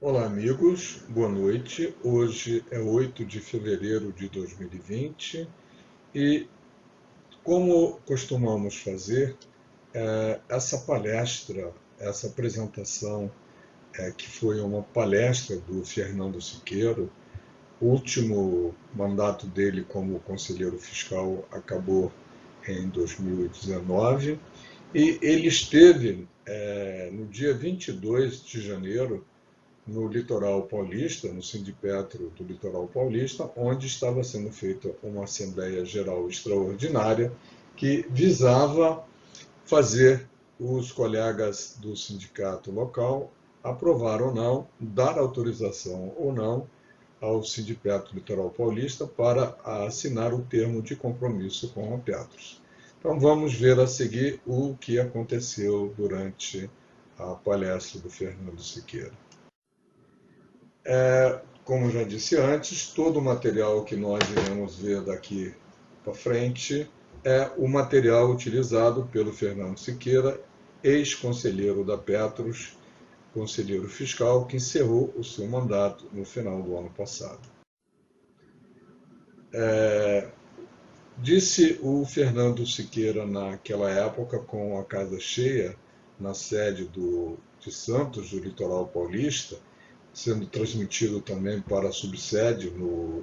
Olá, amigos, boa noite. Hoje é 8 de fevereiro de 2020 e, como costumamos fazer, essa palestra, essa apresentação, que foi uma palestra do Fernando Siqueiro. O último mandato dele como conselheiro fiscal acabou em 2019 e ele esteve, no dia 22 de janeiro, no litoral paulista, no Sindipetro do litoral paulista, onde estava sendo feita uma Assembleia Geral Extraordinária que visava fazer os colegas do sindicato local aprovar ou não, dar autorização ou não ao Sindipetro Litoral Paulista para assinar o termo de compromisso com a Petros. Então vamos ver a seguir o que aconteceu durante a palestra do Fernando Siqueira. Como já disse antes, todo o material que nós iremos ver daqui para frente é o material utilizado pelo Fernando Siqueira, ex-conselheiro da Petros, conselheiro fiscal, que encerrou o seu mandato no final do ano passado. Disse o Fernando Siqueira naquela época, com a casa cheia, na sede de Santos, do litoral paulista, sendo transmitido também para a subsede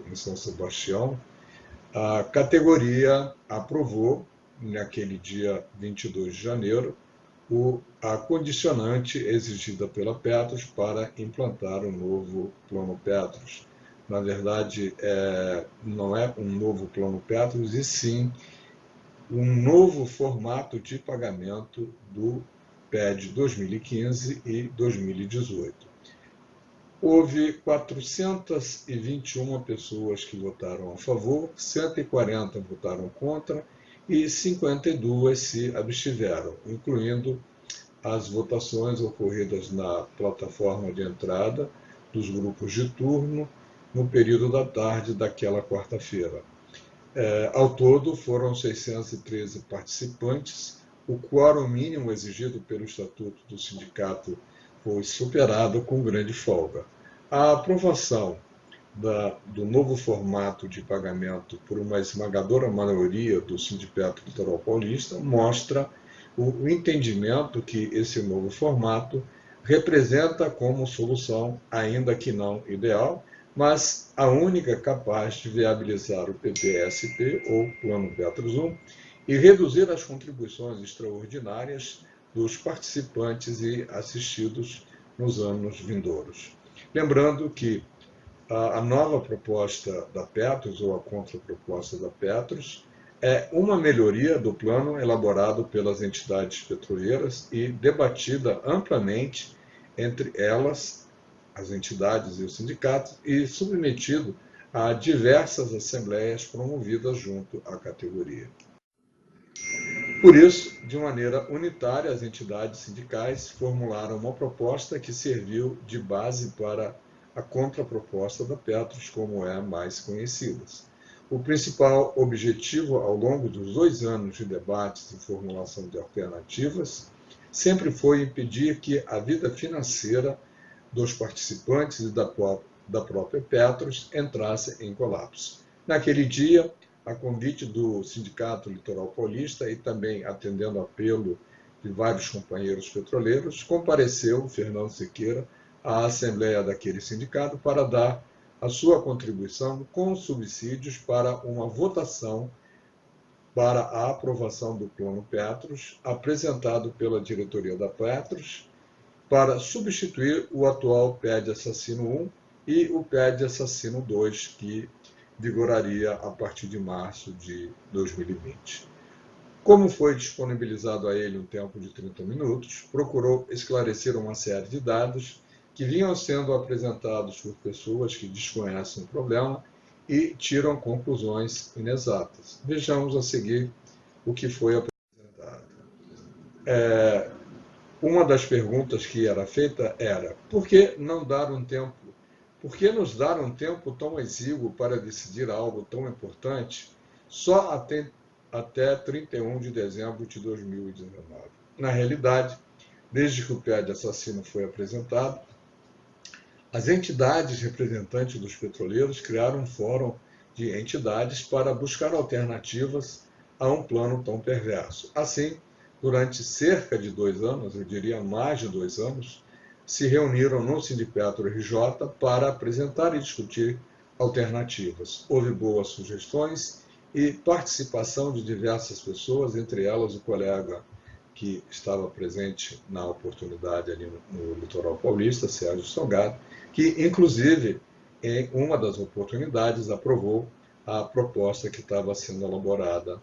em São Sebastião, a categoria aprovou, naquele dia 22 de janeiro, a condicionante exigida pela Petros para implantar o novo Plano Petros. Na verdade, não é um novo Plano Petros, e sim um novo formato de pagamento do PED 2015 e 2018. Houve 421 pessoas que votaram a favor, 140 votaram contra e 52 se abstiveram, incluindo as votações ocorridas na plataforma de entrada dos grupos de turno no período da tarde daquela quarta-feira. Ao todo, foram 613 participantes. O quórum mínimo exigido pelo Estatuto do Sindicato foi superado com grande folga. A aprovação do novo formato de pagamento por uma esmagadora maioria do Sindicato Litoral Paulista mostra o entendimento que esse novo formato representa como solução, ainda que não ideal, mas a única capaz de viabilizar o PPSP, ou Plano Petros I, e reduzir as contribuições extraordinárias dos participantes e assistidos nos anos vindouros. Lembrando que a nova proposta da Petros, ou a contraproposta da Petros, é uma melhoria do plano elaborado pelas entidades petroleiras e debatida amplamente entre elas, as entidades e os sindicatos, e submetido a diversas assembleias promovidas junto à categoria. Por isso, de maneira unitária, as entidades sindicais formularam uma proposta que serviu de base para a contraproposta da Petros, como é a mais conhecida. O principal objetivo, ao longo dos 2 anos de debates e formulação de alternativas, sempre foi impedir que a vida financeira dos participantes e da própria Petros entrasse em colapso. Naquele dia, a convite do Sindicato Litoral Paulista e também atendendo apelo de vários companheiros petroleiros, compareceu Fernando Siqueira à assembleia daquele sindicato para dar a sua contribuição com subsídios para uma votação para a aprovação do Plano Petros, apresentado pela diretoria da Petros, para substituir o atual PED Assassino 1 e o PED Assassino 2, que vigoraria a partir de março de 2020. Como foi disponibilizado a ele um tempo de 30 minutos, procurou esclarecer uma série de dados que vinham sendo apresentados por pessoas que desconhecem o problema e tiram conclusões inexatas. Vejamos a seguir o que foi apresentado. Uma das perguntas que era feita era: por que não dar um tempo? Por que nos dar um tempo tão exíguo para decidir algo tão importante só até 31 de dezembro de 2019? Na realidade, desde que o PED Assassino foi apresentado, As entidades representantes dos petroleiros criaram um fórum de entidades para buscar alternativas a um plano tão perverso. Assim, durante cerca de 2 anos, eu diria mais de 2 anos, se reuniram no Sindipetro RJ para apresentar e discutir alternativas. Houve boas sugestões e participação de diversas pessoas, entre elas o colega que estava presente na oportunidade ali no litoral paulista, Sérgio Salgado, que inclusive em uma das oportunidades aprovou a proposta que estava sendo elaborada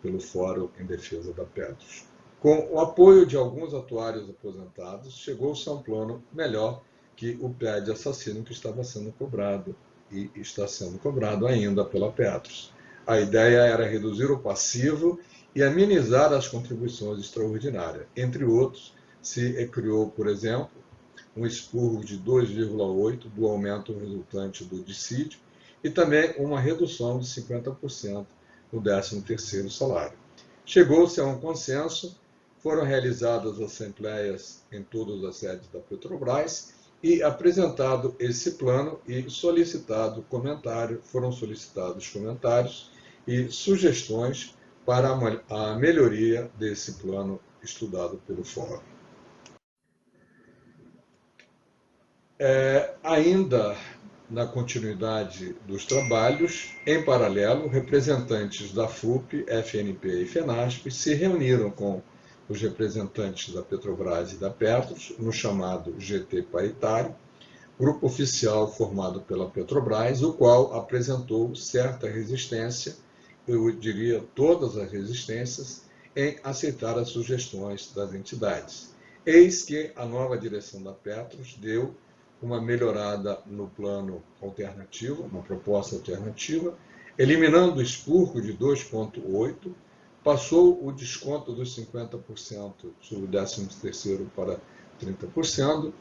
pelo Fórum em Defesa da Petros. Com o apoio de alguns atuários aposentados, chegou-se a um plano melhor que o PED assassino que estava sendo cobrado e está sendo cobrado ainda pela Petros. A ideia era reduzir o passivo e amenizar as contribuições extraordinárias. Entre outros, se criou, por exemplo, um expurgo de 2,8% do aumento resultante do dissídio e também uma redução de 50% no 13º salário. Chegou-se a um consenso, foram realizadas assembleias em todas as sedes da Petrobras e apresentado esse plano e foram solicitados comentários e sugestões para a melhoria desse plano estudado pelo Fórum. Ainda na continuidade dos trabalhos, em paralelo, representantes da FUP, FNP e FENASP se reuniram com os representantes da Petrobras e da Petros, no chamado GT Paritário, grupo oficial formado pela Petrobras, o qual apresentou certa resistência, eu diria todas as resistências, em aceitar as sugestões das entidades. Eis que a nova direção da Petros deu uma melhorada no plano alternativo, uma proposta alternativa, eliminando o expurgo de 2,8%, passou o desconto dos 50% sobre o 13º para 30%,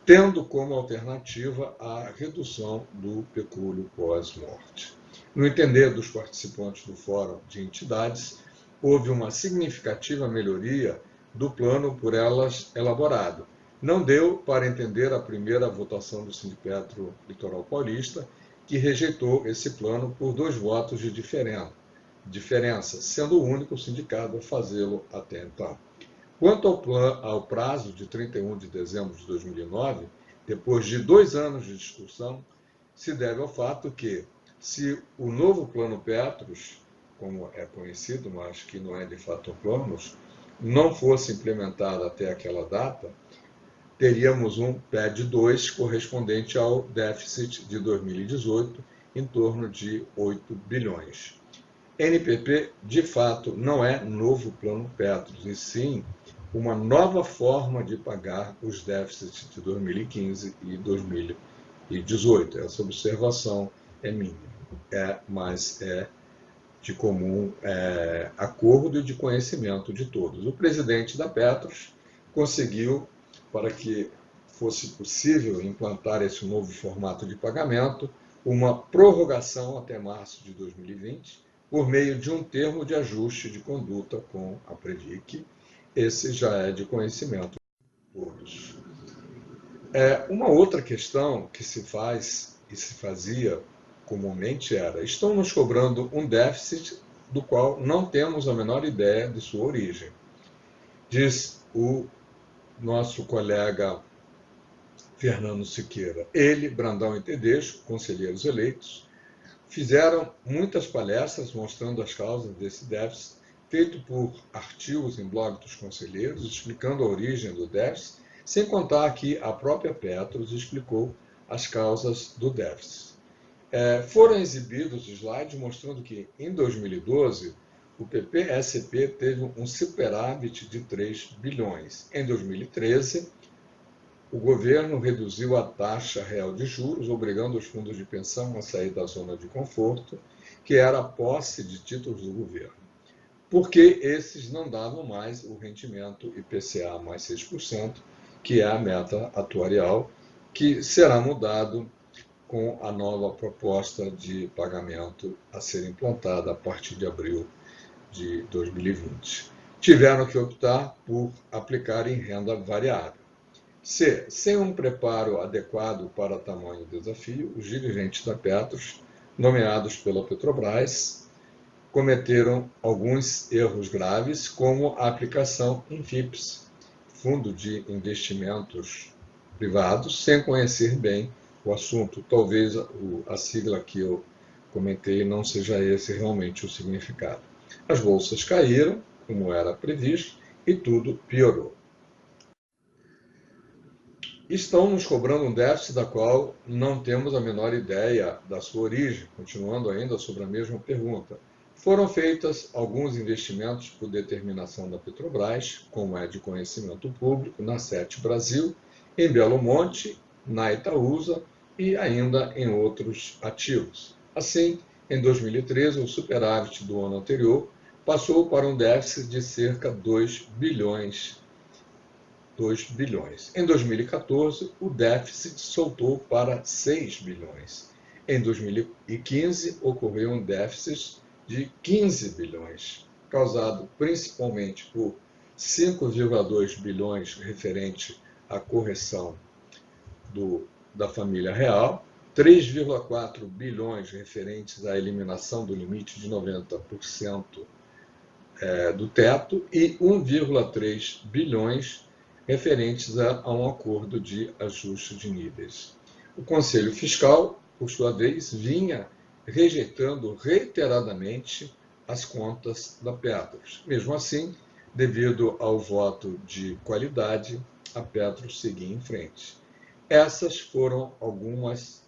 tendo como alternativa a redução do pecúlio pós-morte. No entender dos participantes do Fórum de Entidades, houve uma significativa melhoria do plano por elas elaborado. Não deu para entender a primeira votação do Sindipetro Litoral Paulista, que rejeitou esse plano por 2 votos de diferença, sendo o único sindicato a fazê-lo até então. Quanto ao prazo de 31 de dezembro de 2009, depois de 2 anos de discussão, se deve ao fato que, se o novo plano Petros, como é conhecido, mas que não é de fato um plano, não fosse implementado até aquela data, teríamos um PED 2 correspondente ao déficit de 2018, em torno de 8 bilhões. NPP, de fato, não é novo plano Petros, e sim uma nova forma de pagar os déficits de 2015 e 2018. Essa observação é mínima, mas é de comum acordo e de conhecimento de todos. O presidente da Petros conseguiu, para que fosse possível implantar esse novo formato de pagamento, uma prorrogação até março de 2020, por meio de um termo de ajuste de conduta com a Predic. Esse já é de conhecimento de todos. Uma outra questão que se faz e se fazia comumente era: estão nos cobrando um déficit do qual não temos a menor ideia de sua origem. Diz o nosso colega Fernando Siqueira. Ele, Brandão e Tedesco, conselheiros eleitos, fizeram muitas palestras mostrando as causas desse déficit, feito por artigos em blog dos conselheiros, explicando a origem do déficit, sem contar que a própria Petros explicou as causas do déficit. Foram exibidos slides mostrando que, em 2012, o PPSP teve um superávit de 3 bilhões. Em 2013, o governo reduziu a taxa real de juros, obrigando os fundos de pensão a sair da zona de conforto, que era a posse de títulos do governo, porque esses não davam mais o rendimento IPCA mais 6%, que é a meta atuarial, que será mudado com a nova proposta de pagamento a ser implantada a partir de abril de 2020. Tiveram que optar por aplicar em renda variável. C. Sem um preparo adequado para tamanho desafio, os dirigentes da Petros, nomeados pela Petrobras, cometeram alguns erros graves, como a aplicação em FIPS, Fundo de Investimentos Privados, sem conhecer bem o assunto. Talvez a sigla que eu comentei não seja esse realmente o significado. As bolsas caíram, como era previsto, e tudo piorou. Estão nos cobrando um déficit da qual não temos a menor ideia da sua origem, continuando ainda sobre a mesma pergunta. Foram feitos alguns investimentos por determinação da Petrobras, como é de conhecimento público, na Sete Brasil, em Belo Monte, na Itaúsa e ainda em outros ativos. Assim, em 2013, o superávit do ano anterior passou para um déficit de cerca de 2 bilhões. Em 2014, o déficit saltou para 6 bilhões. Em 2015, ocorreu um déficit de 15 bilhões, causado principalmente por 5,2 bilhões referente à correção da família real, 3,4 bilhões referentes à eliminação do limite de 90% do teto e 1,3 bilhões referentes a um acordo de ajuste de níveis. O Conselho Fiscal, por sua vez, vinha rejeitando reiteradamente as contas da Petros. Mesmo assim, devido ao voto de qualidade, a Petros seguia em frente. Essas foram alguns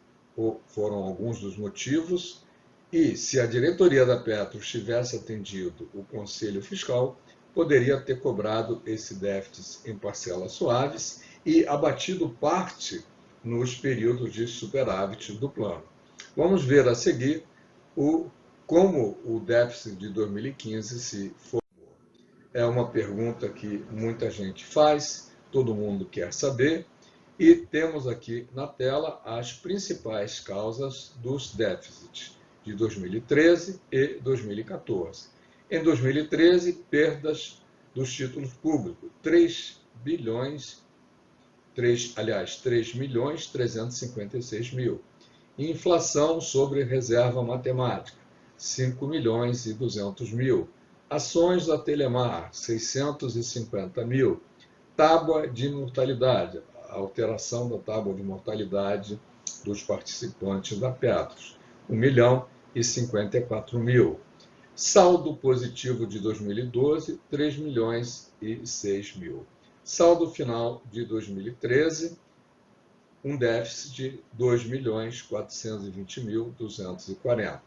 dos motivos, e se a diretoria da Petros tivesse atendido o Conselho Fiscal, poderia ter cobrado esse déficit em parcelas suaves e abatido parte nos períodos de superávit do plano. Vamos ver a seguir como o déficit de 2015 se formou. É uma pergunta que muita gente faz, todo mundo quer saber, e temos aqui na tela as principais causas dos déficits de 2013 e 2014. Em 2013, perdas dos títulos públicos, 3 milhões 356 mil. Inflação sobre reserva matemática, 5 milhões e 200 mil. Ações da Telemar, 650 mil. Tábua de mortalidade, a alteração da tábua de mortalidade dos participantes da Petros, 1 milhão e 54 mil. Saldo positivo de 2012, 3 milhões e 6 mil. Saldo final de 2013, um déficit de 2 milhões 420 mil 240.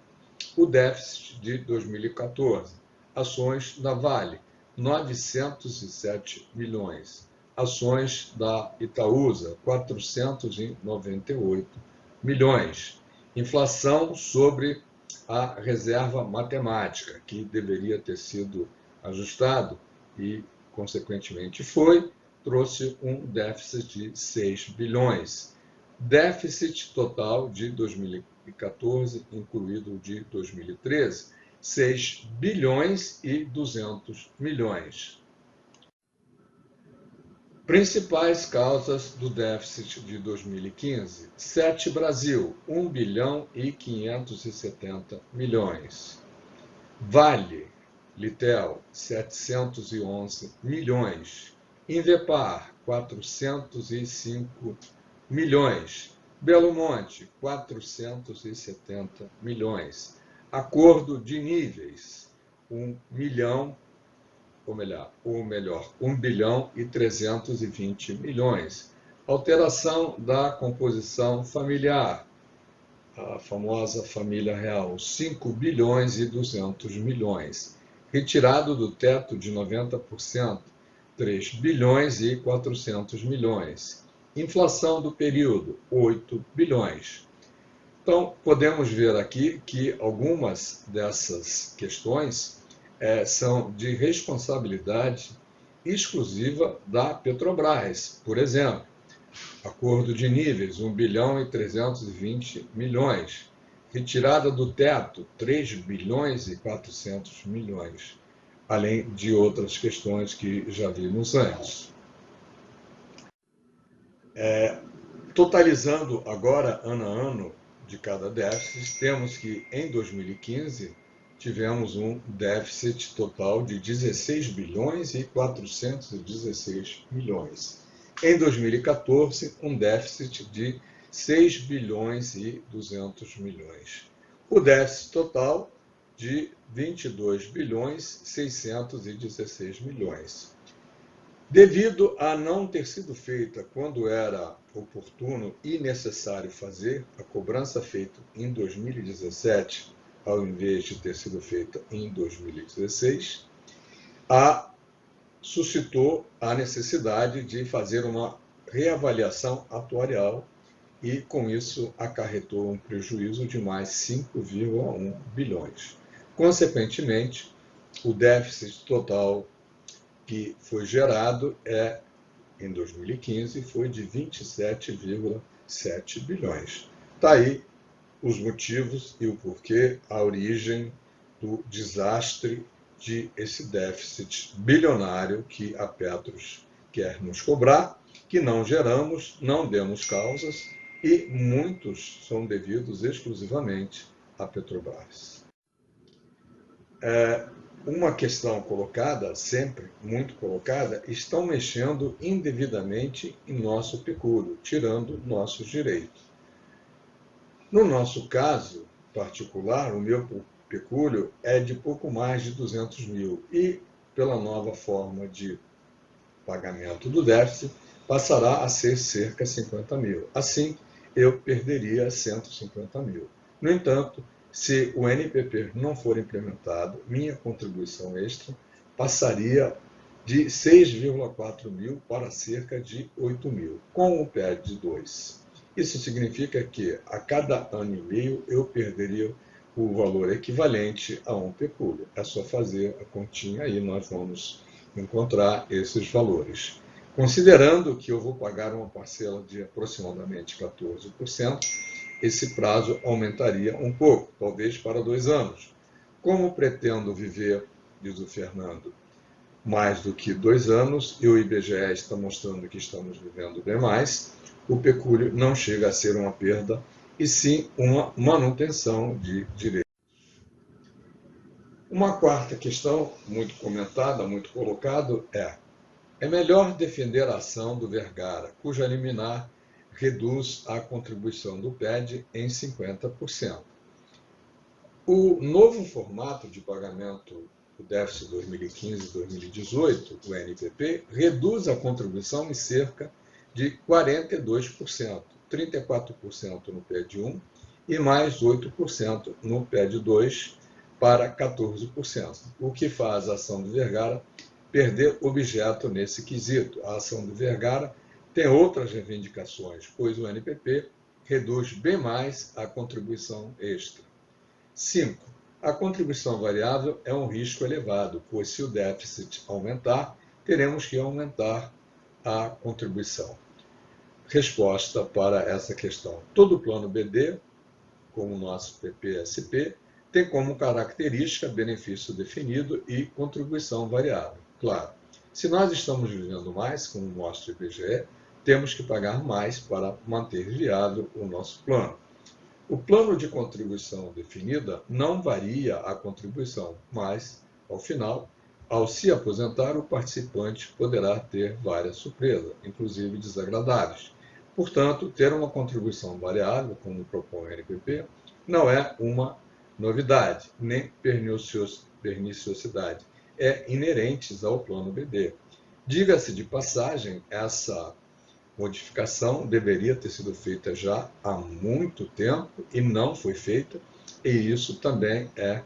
O déficit de 2014, ações da Vale, 907 milhões. Ações da Itaúsa, 498 milhões. Inflação sobre a reserva matemática, que deveria ter sido ajustado e, consequentemente, trouxe um déficit de 6 bilhões. Déficit total de 2014, incluído o de 2013, 6 bilhões e 200 milhões. Principais causas do déficit de 2015. Sete Brasil, 1 bilhão e 570 milhões. Vale, Litel, 711 milhões. Invepar, 405 milhões. Belo Monte, 470 milhões. Acordo de níveis, 1 bilhão e 320 milhões. Alteração da composição familiar, a famosa família real, 5 bilhões e 200 milhões. Retirado do teto de 90%, 3 bilhões e 400 milhões. Inflação do período, 8 bilhões. Então, podemos ver aqui que algumas dessas questões são de responsabilidade exclusiva da Petrobras. Por exemplo, acordo de níveis, 1 bilhão e 320 milhões. Retirada do teto, 3 bilhões e 400 milhões. Além de outras questões que já vimos antes. Totalizando agora, ano a ano, de cada déficit, temos que em 2015 tivemos um déficit total de 16 bilhões e 416 milhões. Em 2014, um déficit de 6 bilhões e 200 milhões. O déficit total de 22 bilhões 616 milhões. Devido a não ter sido feita quando era oportuno e necessário fazer, a cobrança feita em 2017, ao invés de ter sido feita em 2016, suscitou a necessidade de fazer uma reavaliação atuarial e, com isso, acarretou um prejuízo de mais 5,1 bilhões. Consequentemente, o déficit total que foi gerado em 2015 foi de 27,7 bilhões. Está aí os motivos e o porquê, a origem do desastre de esse déficit bilionário que a Petros quer nos cobrar, que não geramos, não demos causas e muitos são devidos exclusivamente à Petrobras. Uma questão colocada, sempre muito colocada, estão mexendo indevidamente em nosso pecúlio, tirando nossos direitos. No nosso caso particular, o meu pecúlio é de pouco mais de 200 mil e, pela nova forma de pagamento do déficit, passará a ser cerca de 50 mil. Assim, eu perderia 150 mil. No entanto, se o NPP não for implementado, minha contribuição extra passaria de 6,4 mil para cerca de 8 mil, com o PED 2. Isso significa que a cada ano e meio eu perderia o valor equivalente a um pecúlio. É só fazer a continha aí, nós vamos encontrar esses valores. Considerando que eu vou pagar uma parcela de aproximadamente 14%, esse prazo aumentaria um pouco, talvez para 2 anos. Como pretendo viver, diz o Fernando, mais do que 2 anos, e o IBGE está mostrando que estamos vivendo bem mais, o pecúlio não chega a ser uma perda, e sim uma manutenção de direitos. Uma quarta questão, muito comentada, muito colocada, é melhor defender a ação do Vergara, cuja liminar reduz a contribuição do PED em 50%. O novo formato de pagamento do déficit 2015-2018, o NPP, reduz a contribuição em cerca de 42%, 34% no PED 1 e mais 8% no PED 2 para 14%, o que faz a ação do Vergara perder objeto nesse quesito. A ação do Vergara tem outras reivindicações, pois o NPP reduz bem mais a contribuição extra. 5. A contribuição variável é um risco elevado, pois se o déficit aumentar, teremos que aumentar a contribuição. Resposta para essa questão. Todo plano BD, como o nosso PPSP, tem como característica benefício definido e contribuição variável. Claro, se nós estamos vivendo mais, como mostra o IBGE, temos que pagar mais para manter viável o nosso plano. O plano de contribuição definida não varia a contribuição, mas, ao final, ao se aposentar, o participante poderá ter várias surpresas, inclusive desagradáveis. Portanto, ter uma contribuição variável, como propõe o NPP, não é uma novidade, nem perniciosidade. É inerentes ao plano BD. Diga-se de passagem, essa modificação deveria ter sido feita já há muito tempo e não foi feita, e isso também é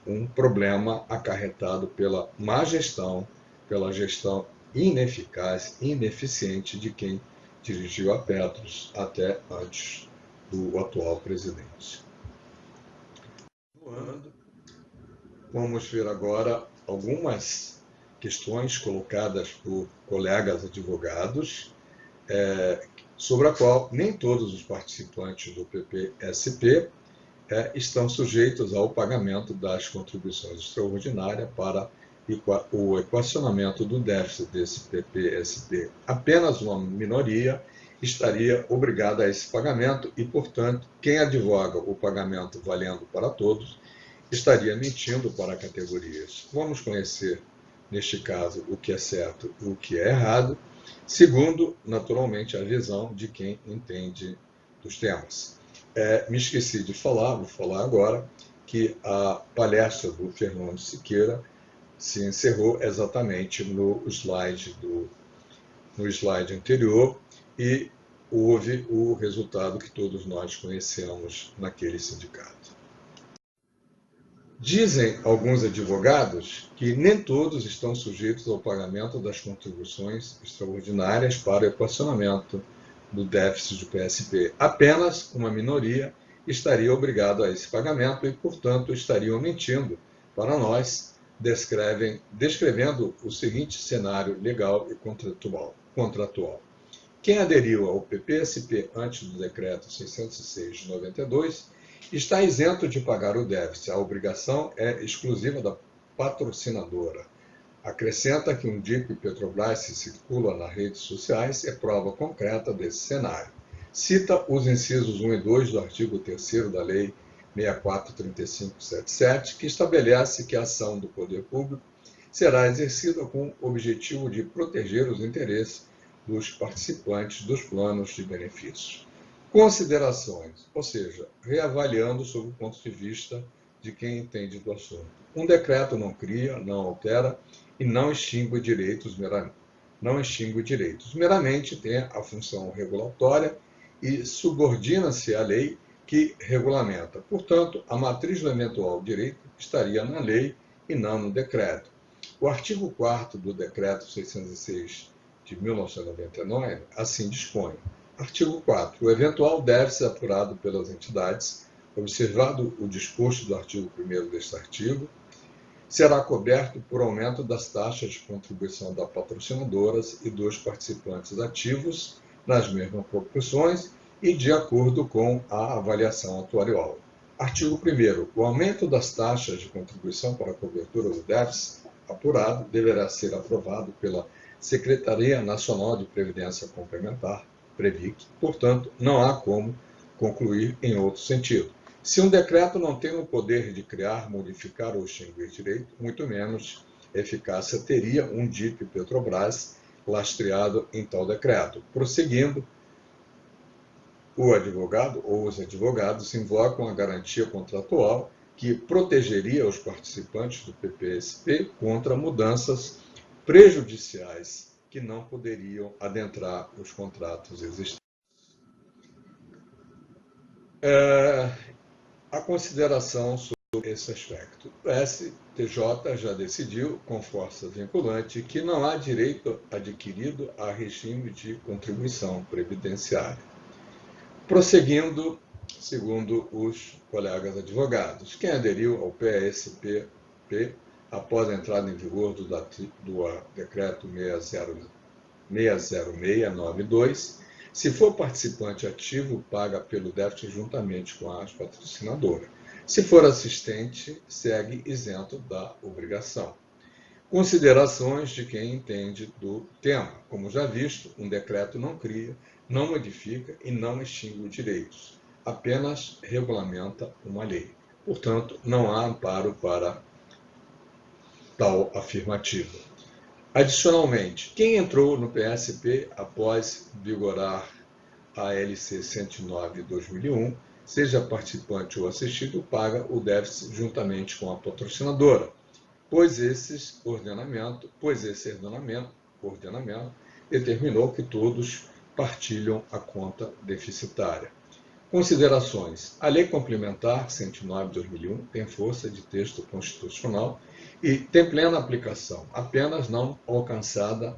um problema acarretado pela má gestão, pela gestão ineficaz, ineficiente de quem dirigiu a Petros até antes do atual presidente. Vamos ver agora algumas questões colocadas por colegas advogados, sobre a qual nem todos os participantes do PPSP estão sujeitos ao pagamento das contribuições extraordinárias para o equacionamento do déficit desse PPSP. Apenas uma minoria estaria obrigada a esse pagamento e, portanto, quem advoga o pagamento valendo para todos estaria mentindo para categorias. Vamos conhecer, neste caso, o que é certo e o que é errado, segundo, naturalmente, a visão de quem entende dos temas. Me esqueci de falar, vou falar agora, que a palestra do Fernando Siqueira se encerrou exatamente no slide anterior e houve o resultado que todos nós conhecemos naquele sindicato. Dizem alguns advogados que nem todos estão sujeitos ao pagamento das contribuições extraordinárias para o equacionamento do déficit do PSP. Apenas uma minoria estaria obrigado a esse pagamento e, portanto, estariam mentindo para nós, descrevendo o seguinte cenário legal e contratual. Quem aderiu ao PPSP antes do decreto 606 de 92 está isento de pagar o déficit. A obrigação é exclusiva da patrocinadora. Acrescenta que um DIP Petrobras se circula nas redes sociais é prova concreta desse cenário. Cita os incisos 1 e 2 do artigo 3º da Lei 643577, que estabelece que a ação do poder público será exercida com o objetivo de proteger os interesses dos participantes dos planos de benefícios. Considerações, ou seja, reavaliando sob o ponto de vista de quem entende do assunto. Um decreto não cria, não altera e não extingue direitos meramente tem a função regulatória e subordina-se à lei que regulamenta. Portanto, a matriz do eventual direito estaria na lei e não no decreto. O artigo 4º do decreto 606 de 1999 assim dispõe. Artigo 4º. O eventual déficit apurado pelas entidades, observado o disposto do artigo 1º deste artigo, será coberto por aumento das taxas de contribuição das patrocinadoras e dos participantes ativos nas mesmas proporções e de acordo com a avaliação atuarial. Artigo 1º. O aumento das taxas de contribuição para a cobertura do déficit apurado deverá ser aprovado pela Secretaria Nacional de Previdência Complementar, PREVIC, portanto, não há como concluir em outro sentido. Se um decreto não tem o poder de criar, modificar ou extinguir direito, muito menos eficácia teria um DIP Petrobras lastreado em tal decreto. Prosseguindo, o advogado ou os advogados invocam a garantia contratual que protegeria os participantes do PPSP contra mudanças prejudiciais que não poderiam adentrar os contratos existentes. A consideração sobre esse aspecto. O STJ já decidiu, com força vinculante, que não há direito adquirido a regime de contribuição previdenciária. Prosseguindo, segundo os colegas advogados, quem aderiu ao PSP após a entrada em vigor do decreto 60692, se for participante ativo, paga pelo déficit juntamente com a patrocinadora. Se for assistente, segue isento da obrigação. Considerações de quem entende do tema. Como já visto, um decreto não cria, não modifica e não extingue direitos, apenas regulamenta uma lei. Portanto, não há amparo para tal afirmativa. Adicionalmente, quem entrou no PSP após vigorar a LC 109/2001, seja participante ou assistido, paga o déficit juntamente com a patrocinadora, pois esse ordenamento determinou que todos partilham a conta deficitária. Considerações. A Lei Complementar 109/2001 tem força de texto constitucional e tem plena aplicação, apenas não alcançando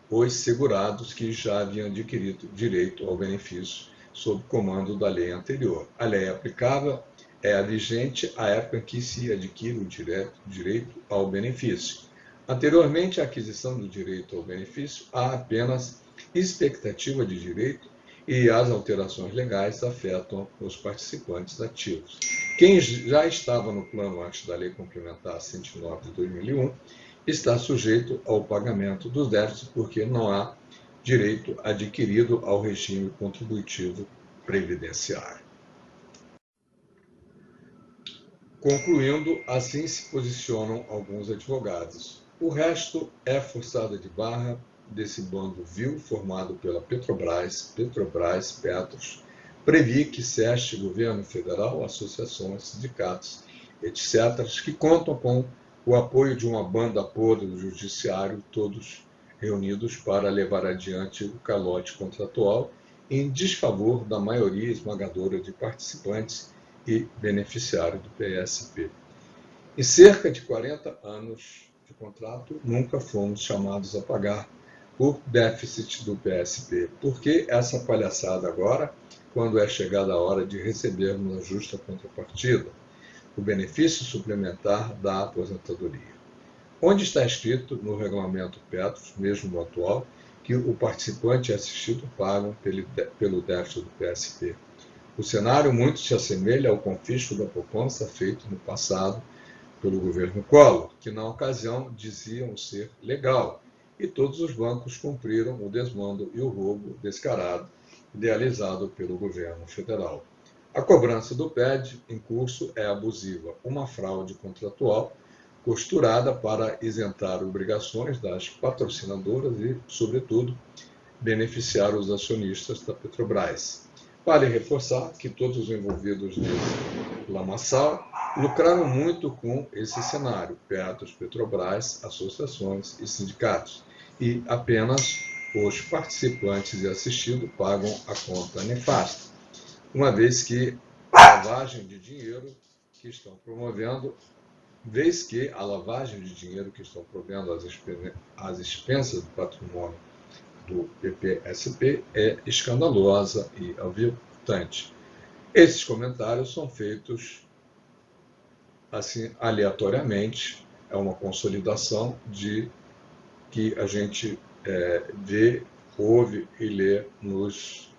os segurados que já haviam adquirido direito ao benefício sob comando da lei anterior. A lei aplicável é a vigente à época em que se adquire o direito ao benefício. Anteriormente à aquisição do direito ao benefício, há apenas expectativa de direito e as alterações legais afetam os participantes ativos. Quem já estava no plano antes da Lei Complementar 109/2001 está sujeito ao pagamento dos déficits porque não há direito adquirido ao regime contributivo previdenciário. Concluindo, assim se posicionam alguns advogados. O resto é forçada de barra desse bando vil formado pela Petrobras, Petros, Previc, SESC, Governo Federal, associações, sindicatos, etc., que contam com o apoio de uma banda podre do judiciário, todos reunidos para levar adiante o calote contratual em desfavor da maioria esmagadora de participantes e beneficiários do PSP. Em cerca de 40 anos de contrato, nunca fomos chamados a pagar o déficit do PSP. Por que essa palhaçada agora, quando é chegada a hora de recebermos a justa contrapartida, o benefício suplementar da aposentadoria? Onde está escrito no regulamento Petros, mesmo no atual, que o participante e assistido pagam pelo déficit do PSP? O cenário muito se assemelha ao confisco da poupança feito no passado pelo governo Collor, que na ocasião diziam ser legal, e todos os bancos cumpriram o desmando e o roubo descarado idealizado pelo governo federal. A cobrança do PED em curso é abusiva, uma fraude contratual costurada para isentar obrigações das patrocinadoras e, sobretudo, beneficiar os acionistas da Petrobras. Vale reforçar que todos os envolvidos nesse lamaçal lucraram muito com esse cenário, Petros, Petrobras, associações e sindicatos, e apenas os participantes e assistidos pagam a conta nefasta, uma vez que a lavagem de dinheiro que estão promovendo, às expensas do patrimônio do PPSP é escandalosa e aviltante. Esses comentários são feitos assim aleatoriamente, é uma consolidação de que a gente vê, ouve e lê nos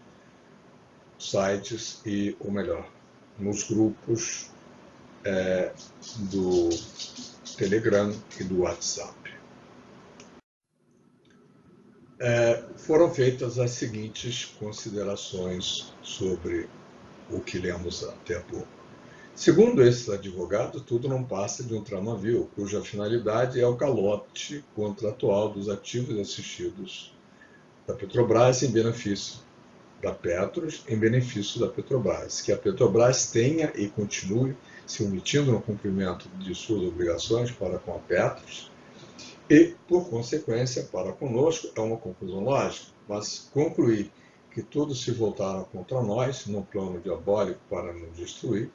sites e, ou melhor, nos grupos do Telegram e do WhatsApp. Foram feitas as seguintes considerações sobre o que lemos até há pouco. Segundo esses advogados, tudo não passa de um trama vil, cuja finalidade é o calote contratual dos ativos assistidos da Petrobras em benefício da Petros, em benefício da Petrobras. Que a Petrobras tenha e continue se omitindo no cumprimento de suas obrigações para com a Petros, e, por consequência, para conosco, é uma conclusão lógica, mas concluir que todos se voltaram contra nós, num plano diabólico para nos destruir,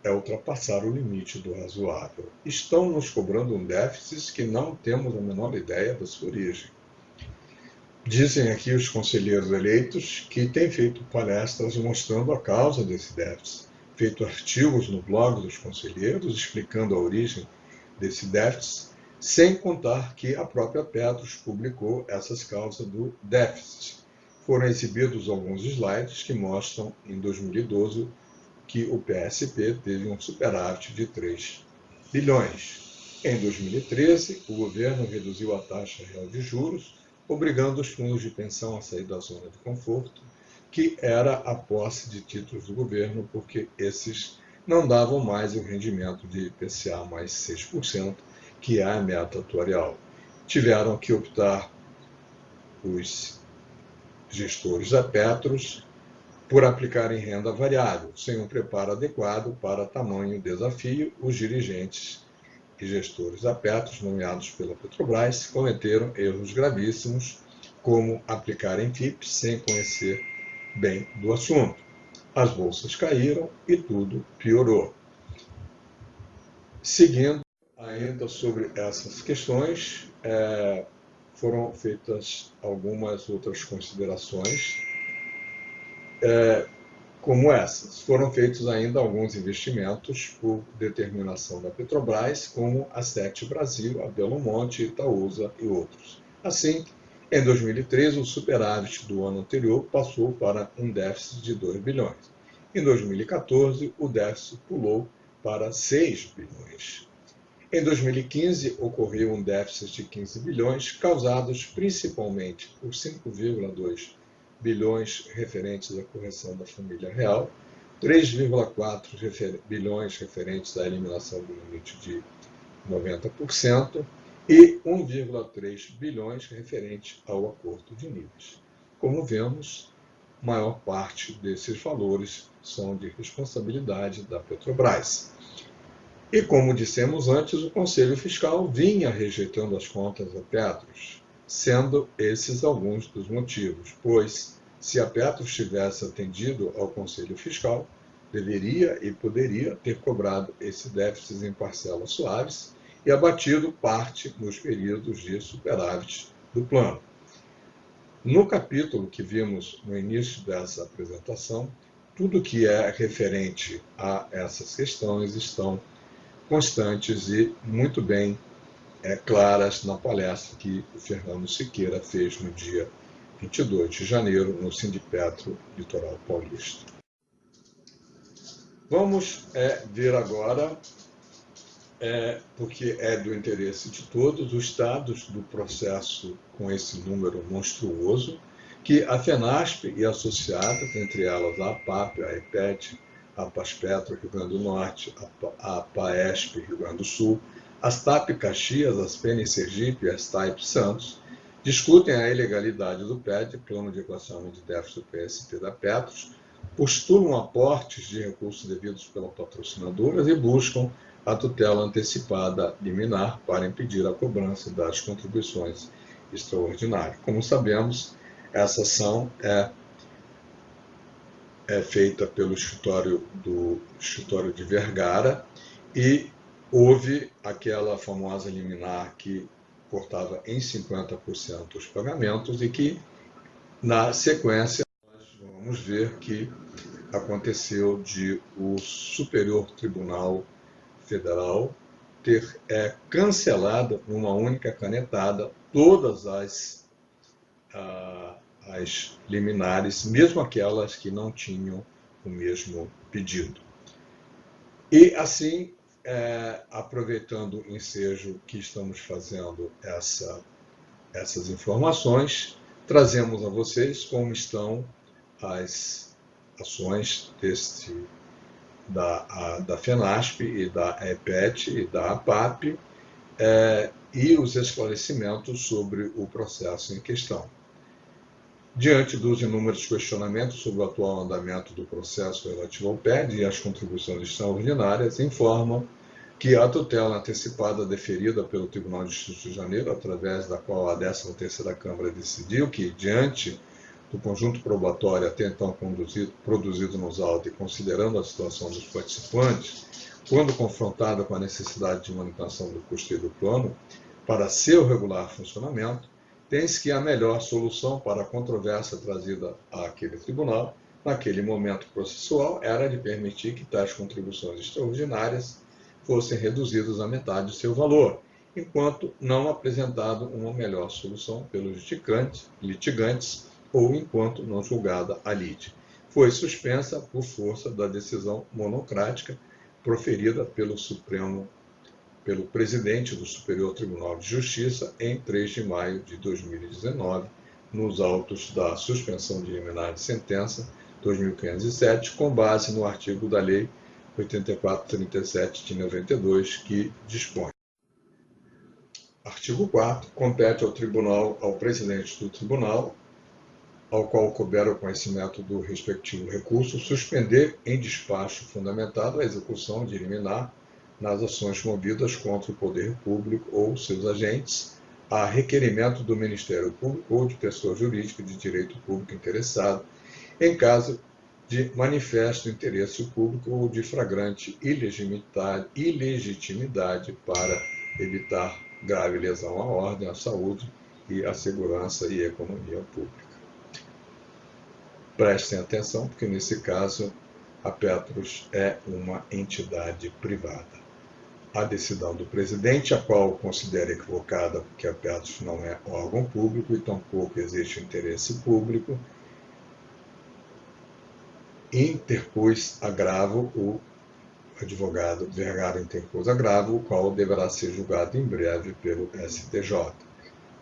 é ultrapassar o limite do razoável. Estão nos cobrando um déficit que não temos a menor ideia da sua origem. Dizem aqui os conselheiros eleitos que têm feito palestras mostrando a causa desse déficit, feito artigos no blog dos conselheiros explicando a origem desse déficit, sem contar que a própria Petros publicou essas causas do déficit. Foram exibidos alguns slides que mostram, em 2012, que o PSP teve um superávit de 3 bilhões. Em 2013, o governo reduziu a taxa real de juros, obrigando os fundos de pensão a sair da zona de conforto, que era a posse de títulos do governo, porque esses não davam mais o rendimento de IPCA mais 6%, que é a meta atuarial. Tiveram que optar os gestores da Petros por aplicarem renda variável, sem um preparo adequado para tamanho desafio. Os dirigentes e gestores da Petros, nomeados pela Petrobras, cometeram erros gravíssimos, como aplicarem FIPs sem conhecer bem do assunto. As bolsas caíram e tudo piorou. Seguindo ainda sobre essas questões, foram feitas algumas outras considerações, como essas. Foram feitos ainda alguns investimentos por determinação da Petrobras, como a Sete Brasil, a Belo Monte, Itaúsa e outros. Assim, em 2013, o superávit do ano anterior passou para um déficit de 2 bilhões. Em 2014, o déficit pulou para 6 bilhões. Em 2015, ocorreu um déficit de 15 bilhões, causados principalmente por 5,2 bilhões referentes à correção da família real, 3,4 bilhões referentes à eliminação do limite de 90% e 1,3 bilhões referente ao acordo de níveis. Como vemos, maior parte desses valores são de responsabilidade da Petrobras. E como dissemos antes, o Conselho Fiscal vinha rejeitando as contas da Petros, sendo esses alguns dos motivos, pois se a Petros tivesse atendido ao Conselho Fiscal, deveria e poderia ter cobrado esse déficit em parcelas suaves e abatido parte nos períodos de superávit do plano. No capítulo que vimos no início dessa apresentação, tudo que é referente a essas questões estão constantes e muito bem claras na palestra que o Fernando Siqueira fez no dia 22 de janeiro no Sindipetro Litoral Paulista. Vamos ver agora, porque é do interesse de todos, os dados do processo com esse número monstruoso, que a FENASP e associadas, entre elas a APAP, a EPET, a Paspetro, Rio Grande do Norte, a PAESP, Rio Grande do Sul, as TAP Caxias, as PN Sergipe e as TAIP Santos, discutem a ilegalidade do PED, Plano de Equacionamento de Déficit do PSP da Petros, postulam aportes de recursos devidos pelas patrocinadoras e buscam a tutela antecipada liminar para impedir a cobrança das contribuições extraordinárias. Como sabemos, essa ação é feita pelo escritório de Vergara e houve aquela famosa liminar que cortava em 50% os pagamentos e que, na sequência, nós vamos ver que aconteceu de o Superior Tribunal Federal ter cancelado numa única canetada todas as liminares, mesmo aquelas que não tinham o mesmo pedido. E assim, aproveitando o ensejo que estamos fazendo essas informações, trazemos a vocês como estão as ações da FENASP e da EPET e da APAP e os esclarecimentos sobre o processo em questão. Diante dos inúmeros questionamentos sobre o atual andamento do processo relativo ao PED e às contribuições extraordinárias, informam que a tutela antecipada deferida pelo Tribunal de Justiça do Rio de Janeiro, através da qual a 13ª Câmara decidiu que, diante do conjunto probatório até então produzido nos autos e considerando a situação dos participantes, quando confrontada com a necessidade de manutenção do custeio do plano para seu regular funcionamento, tem-se que a melhor solução para a controvérsia trazida àquele tribunal, naquele momento processual, era de permitir que tais contribuições extraordinárias fossem reduzidas à metade do seu valor, enquanto não apresentado uma melhor solução pelos litigantes ou enquanto não julgada a lide. Foi suspensa por força da decisão monocrática proferida pelo presidente do Superior Tribunal de Justiça em 3 de maio de 2019, nos autos da suspensão de liminar de sentença 2507, com base no artigo da Lei 8437 de 92, que dispõe. Artigo 4º. Compete ao presidente do tribunal, ao qual couber o conhecimento do respectivo recurso, suspender em despacho fundamentado a execução de liminar nas ações movidas contra o poder público ou seus agentes, a requerimento do Ministério Público ou de pessoa jurídica de direito público interessado, em caso de manifesto interesse público ou de flagrante ilegitimidade para evitar grave lesão à ordem, à saúde e à segurança e economia pública. Prestem atenção, porque nesse caso a Petros é uma entidade privada. A decisão do presidente, a qual considera equivocada porque a Petros não é órgão público e tampouco existe interesse público, interpôs agravo o advogado Vergara interpôs agravo, o qual deverá ser julgado em breve pelo STJ.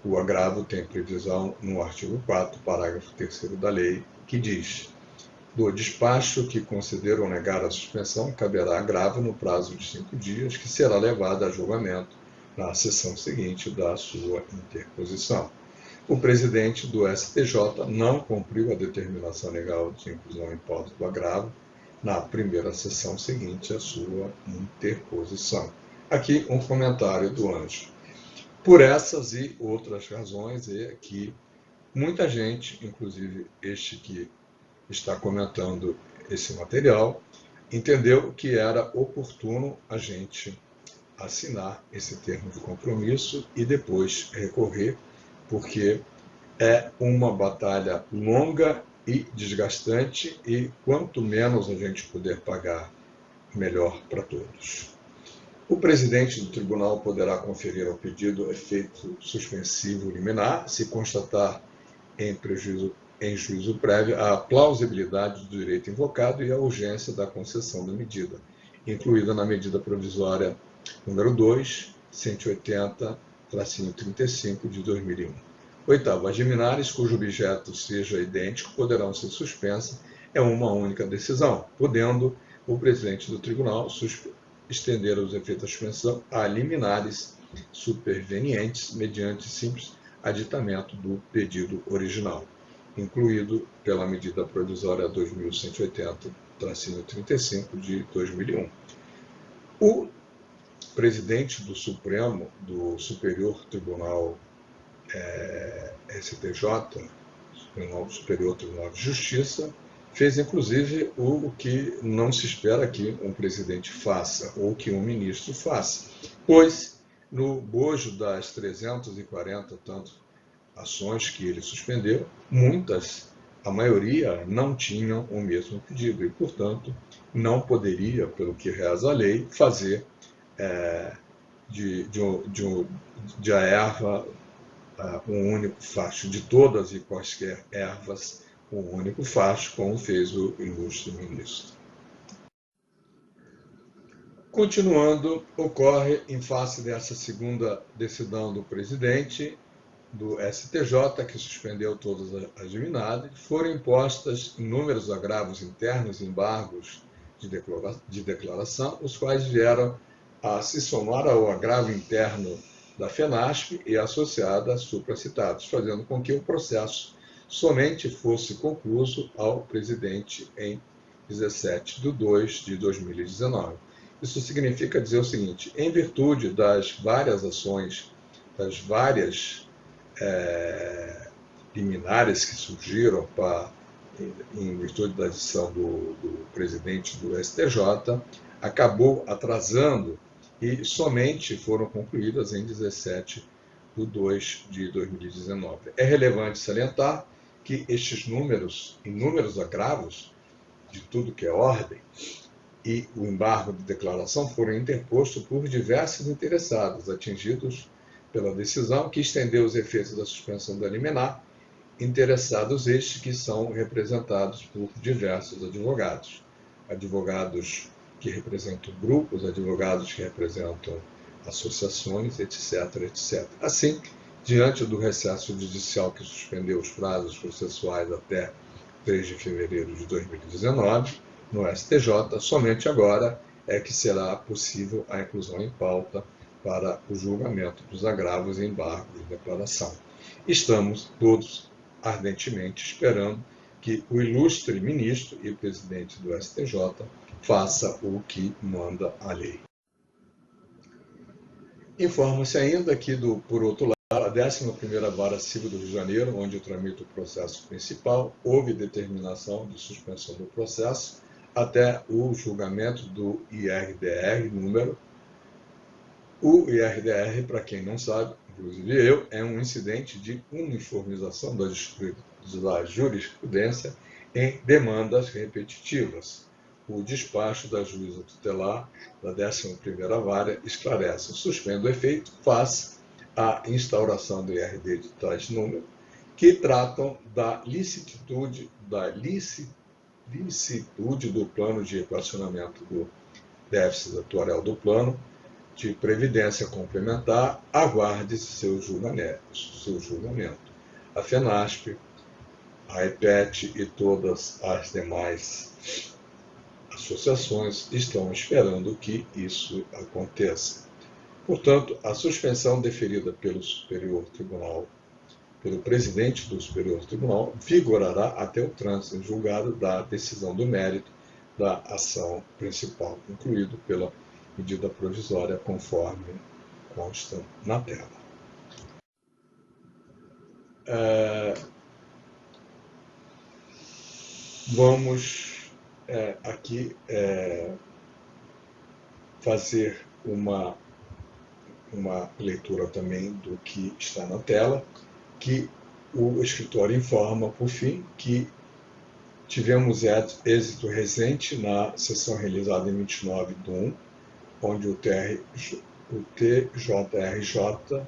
O agravo tem previsão no artigo 4º, parágrafo 3º da lei, que diz: do despacho que conceder ou negar a suspensão, caberá agravo no prazo de 5 dias, que será levado a julgamento na sessão seguinte da sua interposição. O presidente do STJ não cumpriu a determinação legal de inclusão em pauta do agravo na primeira sessão seguinte à sua interposição. Aqui um comentário do Anjo. Por essas e outras razões, é que muita gente, inclusive este que está comentando esse material, entendeu que era oportuno a gente assinar esse termo de compromisso e depois recorrer, porque é uma batalha longa e desgastante, e quanto menos a gente puder pagar, melhor para todos. O presidente do tribunal poderá conferir ao pedido efeito suspensivo liminar se constatar em juízo prévio a plausibilidade do direito invocado e a urgência da concessão da medida, incluída na medida provisória número 2, 180-35 de 2001. Oitavo, as liminares cujo objeto seja idêntico poderão ser suspensas em uma única decisão, podendo o presidente do tribunal estender os efeitos da suspensão a liminares supervenientes mediante simples aditamento do pedido original, incluído pela medida provisória 2180-35 de 2001. O presidente do Superior Tribunal STJ, Superior Tribunal de Justiça, fez inclusive o que não se espera que um presidente faça ou que um ministro faça, pois no bojo das 340 tantas ações que ele suspendeu, a maioria não tinham o mesmo pedido e, portanto, não poderia, pelo que reza a lei, fazer de a erva um único facho, de todas e quaisquer ervas, um único facho, como fez o ilustre ministro. Continuando, ocorre, em face dessa segunda decisão do presidente do STJ, que suspendeu todas as liminares, foram impostas inúmeros agravos internos e embargos de declaração, os quais vieram a se somar ao agravo interno da FENASP e associada a supracitados, fazendo com que o processo somente fosse concluído ao presidente em 17/2/2019. Isso significa dizer o seguinte: em virtude das várias ações, das várias liminares que surgiram em virtude da decisão do presidente do STJ, acabou atrasando e somente foram concluídas em 17/2/2019. É relevante salientar que estes inúmeros agravos de tudo que é ordem, e o embargo de declaração foram interpostos por diversos interessados, atingidos pela decisão que estendeu os efeitos da suspensão da liminar, interessados estes que são representados por diversos advogados. Advogados que representam grupos, advogados que representam associações, etc, etc. Assim, diante do recesso judicial que suspendeu os prazos processuais até 3 de fevereiro de 2019, no STJ, somente agora é que será possível a inclusão em pauta para o julgamento dos agravos e embargos de declaração. Estamos todos ardentemente esperando que o ilustre ministro e presidente do STJ faça o que manda a lei. Informa-se ainda que, por outro lado, a 11ª Vara Civil do Rio de Janeiro, onde tramita o processo principal, houve determinação de suspensão do processo até o julgamento do IRDR número. O IRDR, para quem não sabe, inclusive eu, é um incidente de uniformização da jurisprudência em demandas repetitivas. O despacho da juíza tutelar da 11ª Vara esclarece: suspende o efeito face à instauração do IRD de tais números, que tratam da licitude do plano de equacionamento do déficit atuarial do plano de previdência complementar, aguarde seu julgamento. A FENASP, a EPET e todas as demais associações estão esperando que isso aconteça. Portanto, a suspensão deferida pelo Superior Tribunal, pelo presidente do Superior Tribunal, vigorará até o trânsito em julgado da decisão do mérito da ação principal, incluído pela medida provisória, conforme consta na tela. Vamos aqui fazer uma leitura também do que está na tela, que o escritório informa, por fim, que tivemos êxito recente na sessão realizada em 29/1, onde o TJRJ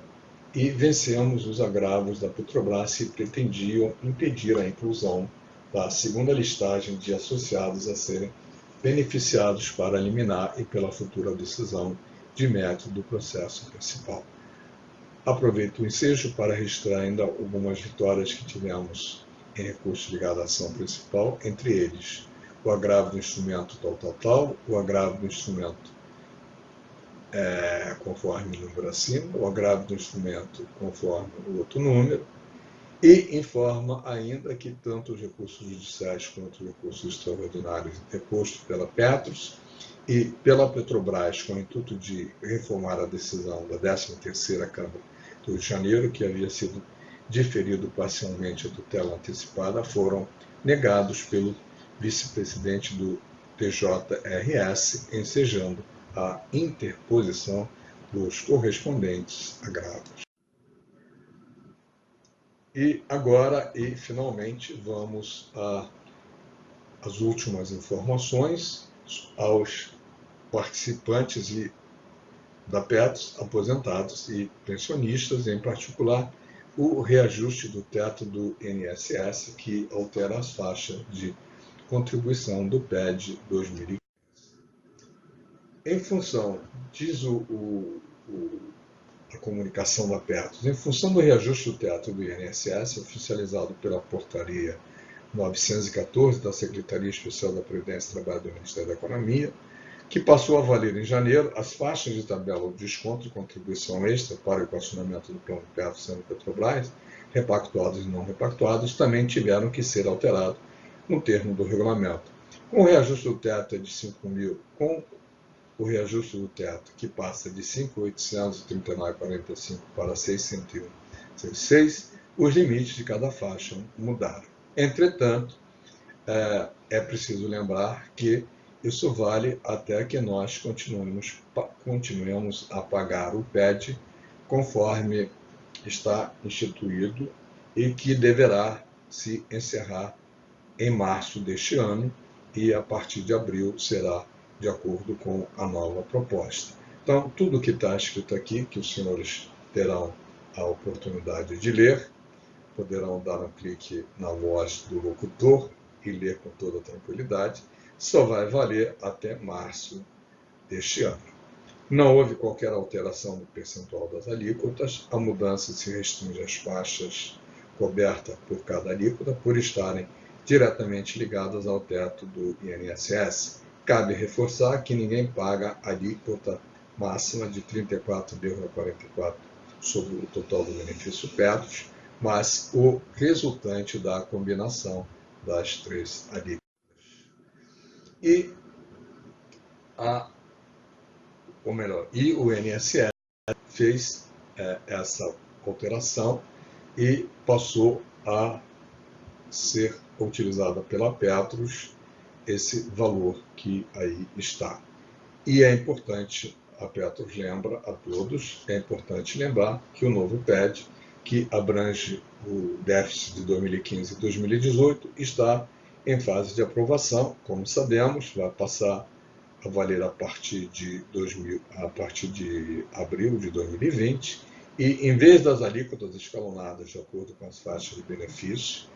e vencemos os agravos da Petrobras que pretendiam impedir a inclusão da segunda listagem de associados a serem beneficiados para liminar e pela futura decisão de mérito do processo principal. Aproveito o ensejo para registrar ainda algumas vitórias que tivemos em recurso ligado à ação principal, entre eles o agravo do instrumento tal, o agravo do instrumento conforme o número acima, o agravo do instrumento conforme o outro número, e informa ainda que tanto os recursos judiciais quanto os recursos extraordinários interpostos pela Petros e pela Petrobras, com o intuito de reformar a decisão da 13ª Câmara do Rio de Janeiro, que havia sido diferido parcialmente a tutela antecipada, foram negados pelo vice-presidente do TJRS, ensejando a interposição dos correspondentes agravos. E agora, finalmente, vamos às últimas informações aos participantes da Petros, aposentados e pensionistas, em particular o reajuste do teto do INSS, que altera as faixas de contribuição do PED 2015. Em função, diz a comunicação da Petros, em função do reajuste do teto do INSS, oficializado pela portaria 914 da Secretaria Especial da Previdência e Trabalho do Ministério da Economia, que passou a valer em janeiro, as faixas de tabela de desconto e contribuição extra para o equacionamento do plano Petros e Petrobras, repactuados e não repactuados, também tiveram que ser alterados no termo do regulamento. Com o reajuste do teto de 5.000, com o reajuste do teto, que passa de 5.839,45 para 601,66, os limites de cada faixa mudaram. Entretanto, é preciso lembrar que isso vale até que nós continuemos a pagar o PED conforme está instituído e que deverá se encerrar em março deste ano e a partir de abril será de acordo com a nova proposta. Então, tudo que está escrito aqui, que os senhores terão a oportunidade de ler, poderão dar um clique na voz do locutor e ler com toda tranquilidade, só vai valer até março deste ano. Não houve qualquer alteração no percentual das alíquotas, a mudança se restringe às faixas cobertas por cada alíquota, por estarem diretamente ligadas ao teto do INSS. Cabe reforçar que ninguém paga a alíquota máxima de 34,44 sobre o total do benefício Petros, mas o resultante da combinação das três alíquotas. E o INSS fez essa alteração e passou a ser utilizada pela Petros esse valor que aí está. E é importante, a Petros lembra a todos, é importante lembrar que o novo PED, que abrange o déficit de 2015 e 2018, está em fase de aprovação, como sabemos, vai passar a valer a partir de abril de 2020, e em vez das alíquotas escalonadas de acordo com as faixas de benefícios,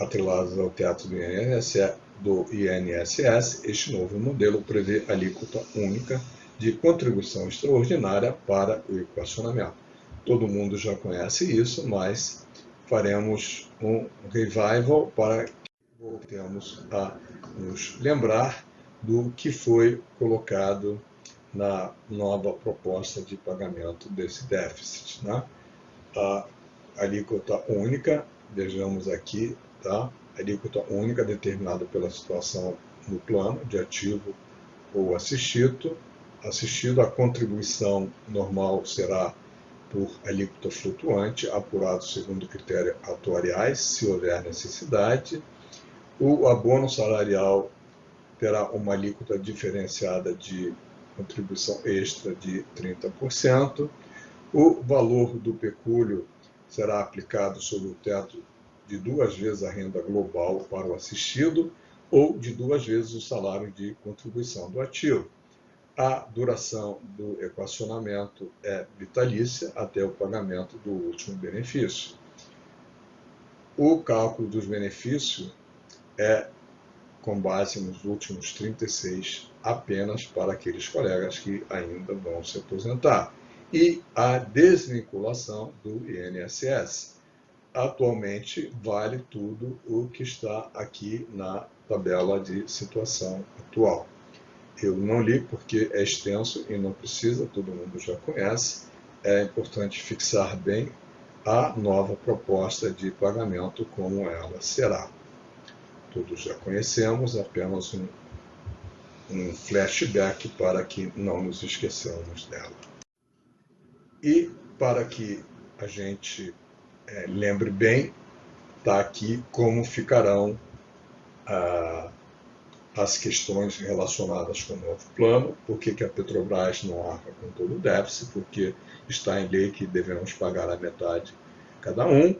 atrelados ao teto do INSS, este novo modelo prevê alíquota única de contribuição extraordinária para o equacionamento. Todo mundo já conhece isso, mas faremos um revival para que voltemos a nos lembrar do que foi colocado na nova proposta de pagamento desse déficit, né? A alíquota única, vejamos aqui, tá? Alíquota única determinada pela situação no plano de ativo ou assistido. A contribuição normal será por alíquota flutuante, apurado segundo critérios atuariais, se houver necessidade. O abono salarial terá uma alíquota diferenciada de contribuição extra de 30%. O valor do pecúlio será aplicado sobre o teto de 2 vezes a renda global para o assistido ou de 2 vezes o salário de contribuição do ativo. A duração do equacionamento é vitalícia até o pagamento do último benefício. O cálculo dos benefícios é com base nos últimos 36 apenas para aqueles colegas que ainda vão se aposentar. E a desvinculação do INSS. Atualmente, vale tudo o que está aqui na tabela de situação atual. Eu não li porque é extenso e não precisa, todo mundo já conhece. É importante fixar bem a nova proposta de pagamento, como ela será. Todos já conhecemos, apenas um flashback para que não nos esqueçamos dela. E para que a gente lembre bem, está aqui como ficarão as questões relacionadas com o novo plano, por que a Petrobras não arca com todo o déficit, porque está em lei que devemos pagar a metade cada um,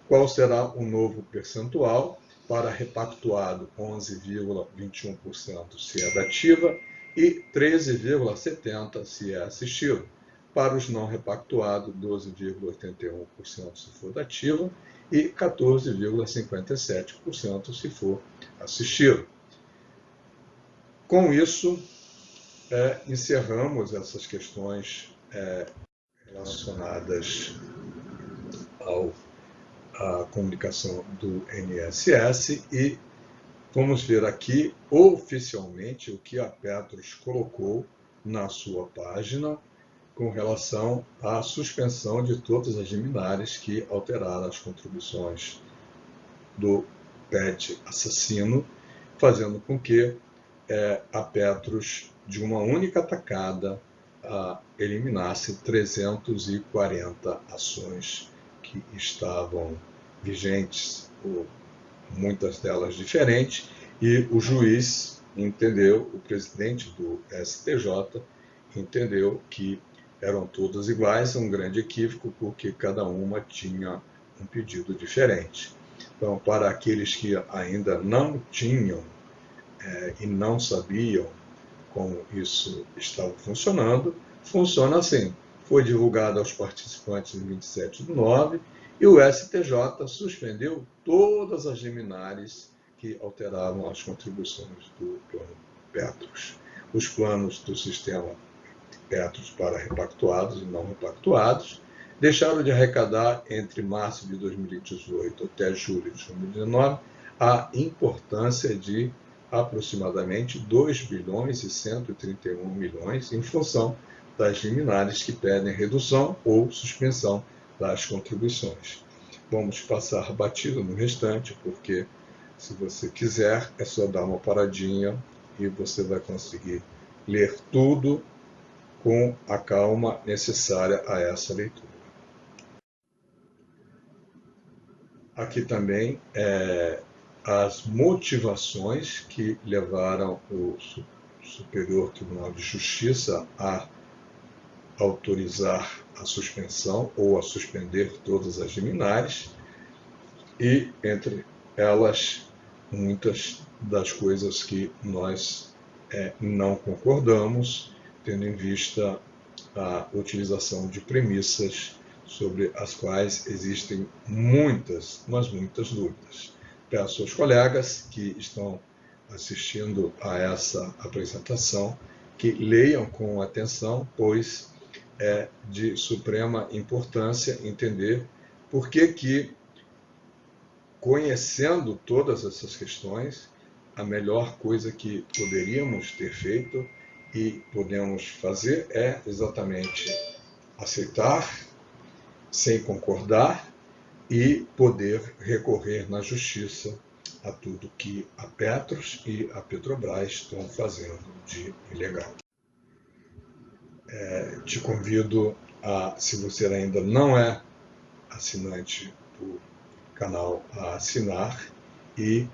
qual será o novo percentual para repactuado 11,21% se é da ativa e 13,70% se é assistido. Para os não repactuados, 12,81% se for da ativa e 14,57% se for assistido. Com isso, encerramos essas questões relacionadas à comunicação do INSS e vamos ver aqui oficialmente o que a Petros colocou na sua página com relação à suspensão de todas as liminares que alteraram as contribuições do PET assassino, fazendo com que a Petros, de uma única tacada, eliminasse 340 ações que estavam vigentes, muitas delas diferentes, e o juiz entendeu, o presidente do STJ entendeu que eram todas iguais, um grande equívoco, porque cada uma tinha um pedido diferente. Então, para aqueles que ainda não tinham e não sabiam como isso estava funcionando, funciona assim. Foi divulgado aos participantes em 27/9 e o STJ suspendeu todas as liminares que alteravam as contribuições do plano Petros. Os planos do sistema Petros para repactuados e não repactuados deixaram de arrecadar entre março de 2018 até julho de 2019 a importância de aproximadamente 2 bilhões e 131 milhões em função das liminares que pedem redução ou suspensão das contribuições. Vamos passar batido no restante, porque se você quiser é só dar uma paradinha e você vai conseguir ler tudo com a calma necessária a essa leitura. Aqui também as motivações que levaram o Superior Tribunal de Justiça a autorizar a suspensão ou a suspender todas as liminares e, entre elas, muitas das coisas que nós não concordamos, tendo em vista a utilização de premissas sobre as quais existem muitas, mas muitas dúvidas. peço aos colegas que estão assistindo a essa apresentação que leiam com atenção, pois é de suprema importância entender por que, conhecendo todas essas questões, a melhor coisa que poderíamos ter feito e podemos fazer é exatamente aceitar, sem concordar, e poder recorrer na justiça a tudo que a Petros e a Petrobras estão fazendo de ilegal. Te convido a, se você ainda não é assinante do canal, a assinar e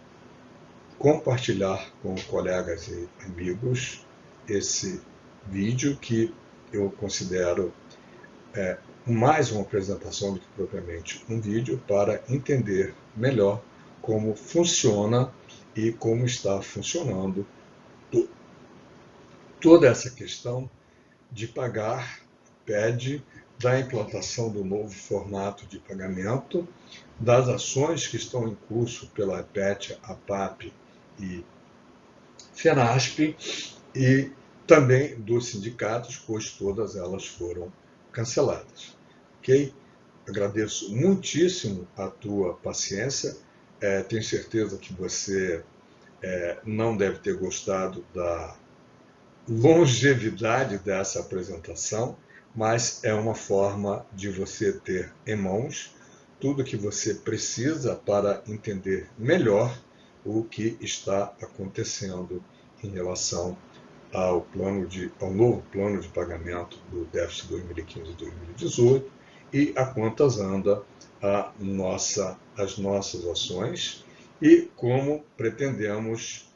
compartilhar com colegas e amigos esse vídeo que eu considero mais uma apresentação do que propriamente um vídeo, para entender melhor como funciona e como está funcionando toda essa questão de pagar PED, da implantação do novo formato de pagamento, das ações que estão em curso pela EPET, APAP e FENASP, e também dos sindicatos, pois todas elas foram canceladas. Ok? Agradeço muitíssimo a tua paciência. Tenho certeza que você não deve ter gostado da longevidade dessa apresentação, mas é uma forma de você ter em mãos tudo que você precisa para entender melhor o que está acontecendo em relação ao novo plano de pagamento do déficit 2015-2018 e a quantas anda as nossas ações e como pretendemos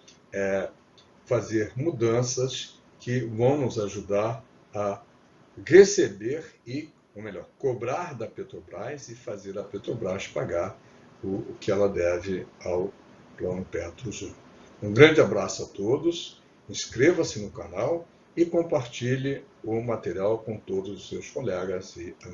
fazer mudanças que vão nos ajudar a receber ou melhor, cobrar da Petrobras e fazer a Petrobras pagar o que ela deve ao Plano Petros 1. Um grande abraço a todos, inscreva-se no canal e compartilhe o material com todos os seus colegas e amigos.